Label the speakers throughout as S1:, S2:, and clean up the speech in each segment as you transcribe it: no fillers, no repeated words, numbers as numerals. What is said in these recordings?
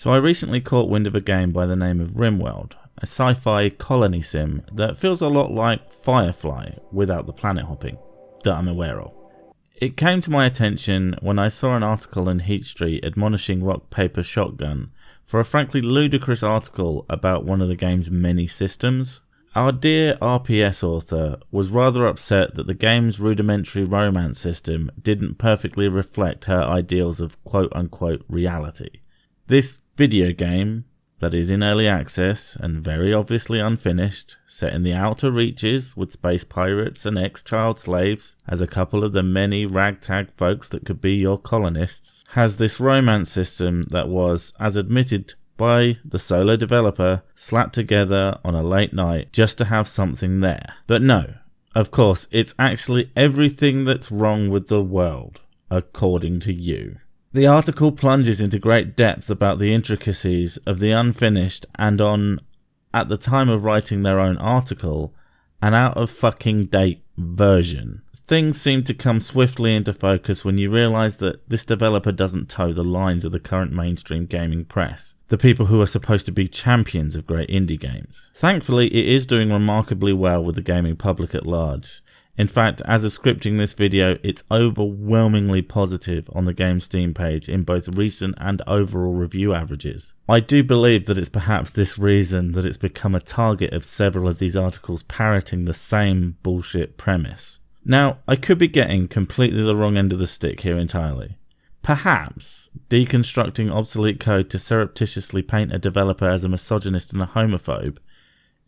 S1: So I recently caught wind of a game by the name of RimWorlds, a sci-fi colony sim that feels a lot like Firefly without the planet hopping that I'm aware of. It came to my attention when I saw an article in Heat Street admonishing Rock Paper Shotgun for a frankly ludicrous article about one of the game's many systems. Our dear RPS author was rather upset that the game's rudimentary romance system didn't perfectly reflect her ideals of quote-unquote reality. This video game, that is in early access and very obviously unfinished, set in the outer reaches with space pirates and ex-child slaves as a couple of the many ragtag folks that could be your colonists, has this romance system that was, as admitted by the solo developer, slapped together on a late night just to have something there. But no, of course, it's actually everything that's wrong with the world, according to you. The article plunges into great depth about the intricacies of the unfinished and at the time of writing their own article, an out of fucking date version. Things seem to come swiftly into focus when you realise that this developer doesn't toe the lines of the current mainstream gaming press, the people who are supposed to be champions of great indie games. Thankfully, it is doing remarkably well with the gaming public at large. In fact, as of scripting this video, it's overwhelmingly positive on the game's Steam page in both recent and overall review averages. I do believe that it's perhaps this reason that it's become a target of several of these articles parroting the same bullshit premise. Now, I could be getting completely the wrong end of the stick here entirely. Perhaps deconstructing obsolete code to surreptitiously paint a developer as a misogynist and a homophobe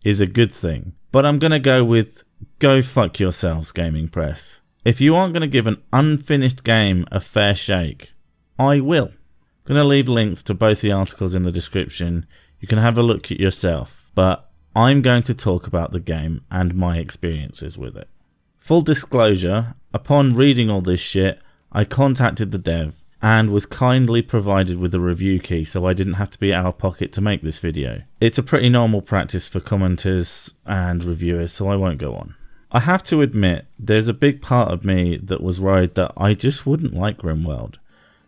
S1: is a good thing, but I'm gonna go with go fuck yourselves, gaming press. If you aren't going to give an unfinished game a fair shake, I will. I'm going to leave links to both the articles in the description. You can have a look at yourself, but I'm going to talk about the game and my experiences with it. Full disclosure, upon reading all this shit, I contacted the dev and was kindly provided with a review key so I didn't have to be out of pocket to make this video. It's a pretty normal practice for commenters and reviewers, so I won't go on. I have to admit, there's a big part of me that was worried that I just wouldn't like RimWorlds.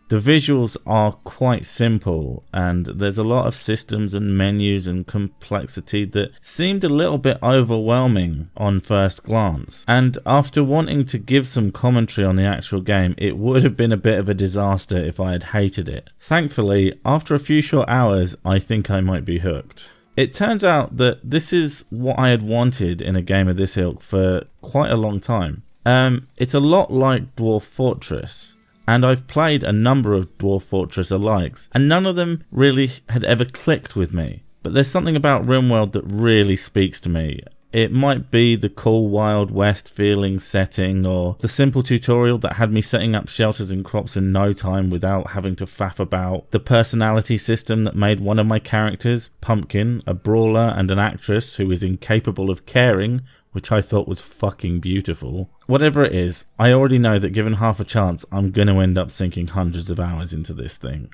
S1: The visuals are quite simple, and there's a lot of systems and menus and complexity that seemed a little bit overwhelming on first glance. And after wanting to give some commentary on the actual game, it would have been a bit of a disaster if I had hated it. Thankfully, after a few short hours, I think I might be hooked. It turns out that this is what I had wanted in a game of this ilk for quite a long time. It's a lot like Dwarf Fortress. And I've played a number of Dwarf Fortress alikes, and none of them really had ever clicked with me. But there's something about RimWorlds that really speaks to me. It might be the cool Wild West feeling setting, or the simple tutorial that had me setting up shelters and crops in no time without having to faff about, the personality system that made one of my characters, Pumpkin, a brawler and an actress who is incapable of caring, which I thought was fucking beautiful. Whatever it is, I already know that given half a chance, I'm going to end up sinking hundreds of hours into this thing.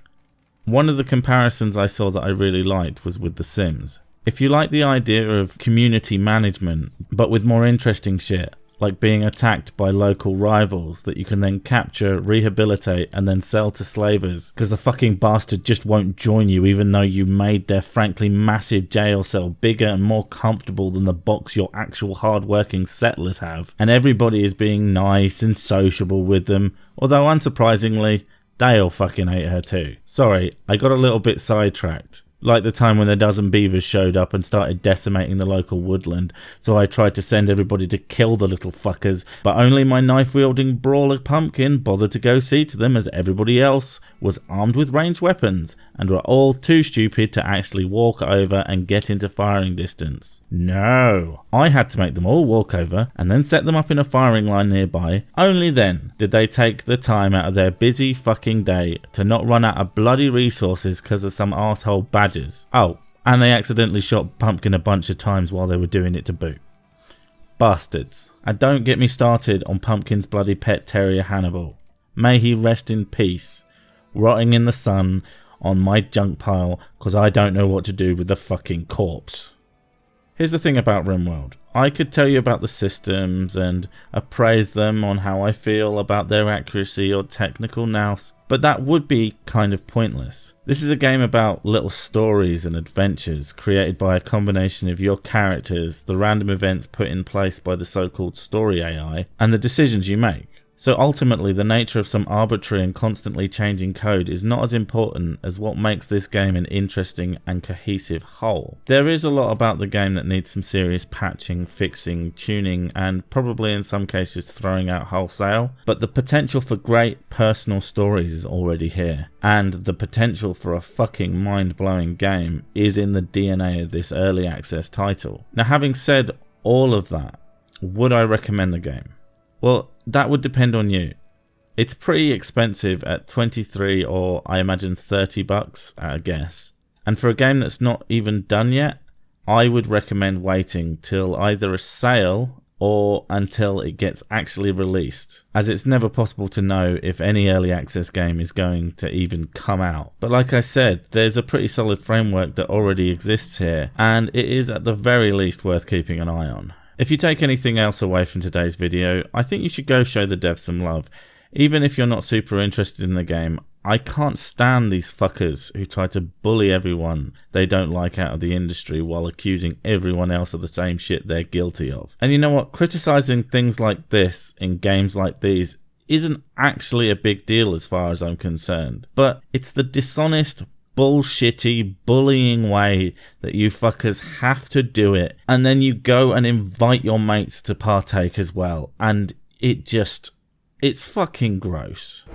S1: One of the comparisons I saw that I really liked was with The Sims. If you like the idea of community management, but with more interesting shit, like being attacked by local rivals that you can then capture, rehabilitate, and then sell to slavers because the fucking bastard just won't join you even though you made their frankly massive jail cell bigger and more comfortable than the box your actual hard-working settlers have, and everybody is being nice and sociable with them, although unsurprisingly, they all fucking hate her too. Sorry, I got a little bit sidetracked. Like the time when the dozen beavers showed up and started decimating the local woodland, so I tried to send everybody to kill the little fuckers, but only my knife-wielding brawler Pumpkin bothered to go see to them as everybody else was armed with ranged weapons and were all too stupid to actually walk over and get into firing distance. No, I had to make them all walk over and then set them up in a firing line nearby. Only then did they take the time out of their busy fucking day to not run out of bloody resources because of some arsehole badgers. Oh, and they accidentally shot Pumpkin a bunch of times while they were doing it to boot. Bastards. And don't get me started on Pumpkin's bloody pet terrier Hannibal. May he rest in peace, rotting in the sun on my junk pile because I don't know what to do with the fucking corpse. Here's the thing about RimWorld. I could tell you about the systems and appraise them on how I feel about their accuracy or technical nous, but that would be kind of pointless. This is a game about little stories and adventures created by a combination of your characters, the random events put in place by the so-called story AI, and the decisions you make. So ultimately, the nature of some arbitrary and constantly changing code is not as important as what makes this game an interesting and cohesive whole. There is a lot about the game that needs some serious patching, fixing, tuning, and probably in some cases throwing out wholesale, but the potential for great personal stories is already here, and the potential for a fucking mind-blowing game is in the DNA of this early access title. Now, having said all of that, would I recommend the game? Well, that would depend on you. It's pretty expensive at 23 or I imagine $30 at a guess. And for a game that's not even done yet, I would recommend waiting till either a sale or until it gets actually released, as it's never possible to know if any early access game is going to even come out. But like I said, there's a pretty solid framework that already exists here, and it is at the very least worth keeping an eye on. If you take anything else away from today's video, I think you should go show the devs some love. Even if you're not super interested in the game, I can't stand these fuckers who try to bully everyone they don't like out of the industry while accusing everyone else of the same shit they're guilty of. And you know what? Criticizing things like this in games like these isn't actually a big deal as far as I'm concerned. But it's the dishonest, bullshitty, bullying way that you fuckers have to do it, and then you go and invite your mates to partake as well, and it's fucking gross.